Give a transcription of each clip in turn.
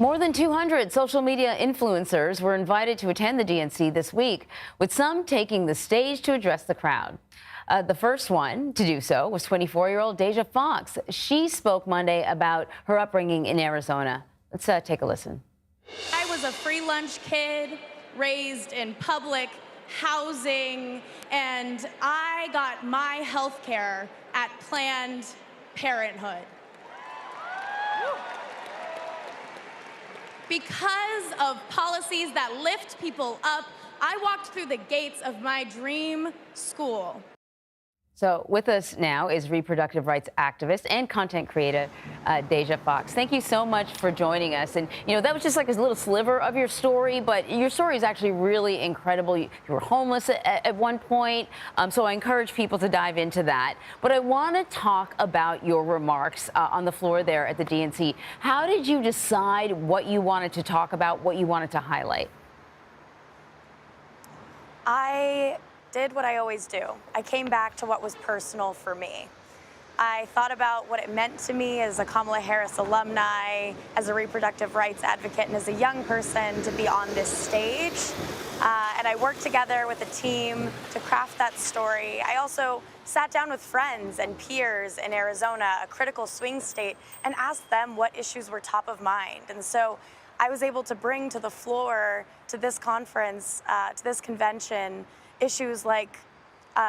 More than 200 social media influencers were invited to attend the DNC this week, with some taking the stage to address the crowd. The first one to do so was 24-year-old Deja Foxx. She spoke Monday about her upbringing in Arizona. Let's take a listen. I was a free lunch kid, raised in public housing, and I got my health care at Planned Parenthood. Because of policies that lift people up, I walked through the gates of my dream school. So with us now is reproductive rights activist and content creator Deja Foxx. Thank you so much for joining us. And, you know, that was just like a little sliver of your story, but your story is actually really incredible. You were homeless at one point, so I encourage people to dive into that. But I want to talk about your remarks on the floor there at the DNC. How did you decide what you wanted to talk about, what you wanted to highlight? I did what I always do. I came back to what was personal for me. I thought about what it meant to me as a Kamala Harris alumni, as a reproductive rights advocate, and as a young person to be on this stage. And I worked together with a team to craft that story. I also sat down with friends and peers in Arizona, a critical swing state, and asked them what issues were top of mind. And so I was able to bring to the floor, to this conference, to this convention, issues like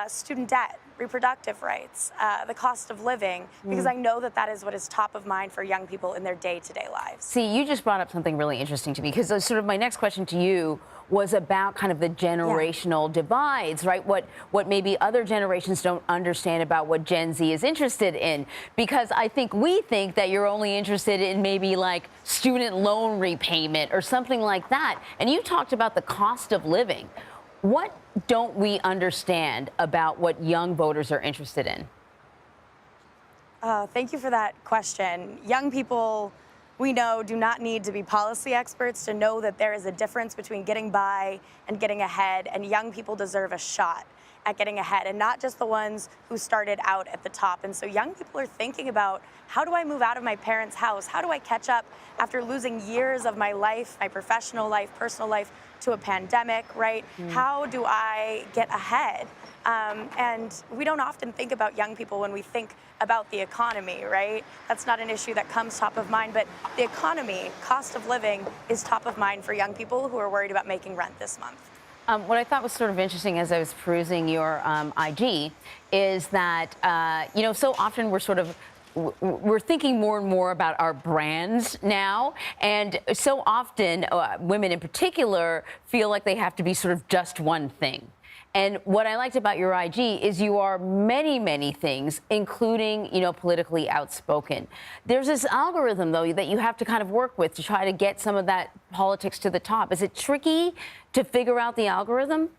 student debt, reproductive rights, the cost of living, because I know that that is what is top of mind for young people in their day-to-day lives. See, you just brought up something really interesting to me, because sort of my next question to you was about kind of the generational divides, right? What maybe other generations don't understand about what Gen Z is interested in, because I think we think that you're only interested in maybe like student loan repayment or something like that. And you talked about the cost of living. What don't we understand about what young voters are interested in? Thank you for that question. Young people, we know, do not need to be policy experts to know that there is a difference between getting by and getting ahead, and young people deserve a shot at getting ahead, and not just the ones who started out at the top. And so young people are thinking about, how do I move out of my parents' house? How do I catch up after losing years of my life, my professional life, personal life, to a pandemic, right? How do I get ahead? And we don't often think about young people when we think about the economy, right? That's not an issue that comes top of mind, but the economy, cost of living, is top of mind for young people who are worried about making rent this month. What I thought was sort of interesting as I was perusing your IG is that, you know, so often we're thinking more and more about our brands now, and so often women in particular feel like they have to be sort of just one thing. And what I liked about your IG is you are many, many things, including, you know, politically outspoken. There's this algorithm, though, that you have to kind of work with to try to get some of that politics to the top. Is it tricky to figure out the algorithm?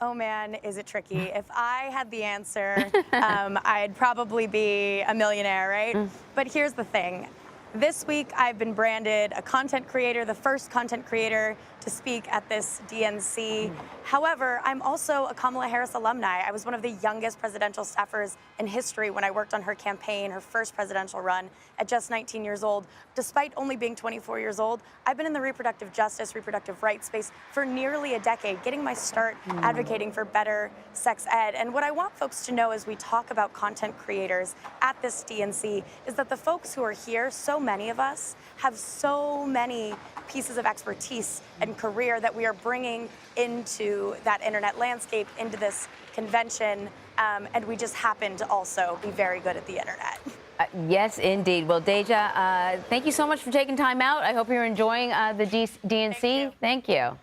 Oh man, is it tricky. If I had the answer, I'd probably be a millionaire, right? But here's the thing. This week, I've been branded a content creator, the first content creator to speak at this DNC. However, I'm also a Kamala Harris alumni. I was one of the youngest presidential staffers in history when I worked on her campaign, her first presidential run, at just 19 years old. Despite only being 24 years old, I've been in the reproductive justice, reproductive rights space for nearly a decade, getting my start advocating for better sex ed. And what I want folks to know as we talk about content creators at this DNC is that the folks who are here, so many of us, have so many pieces of expertise and career that we are bringing into that internet landscape, into this convention, and we just happen to also be very good at the internet. Yes, indeed. Well, Deja, thank you so much for taking time out. I hope you're enjoying the DNC. Thank you. Thank you.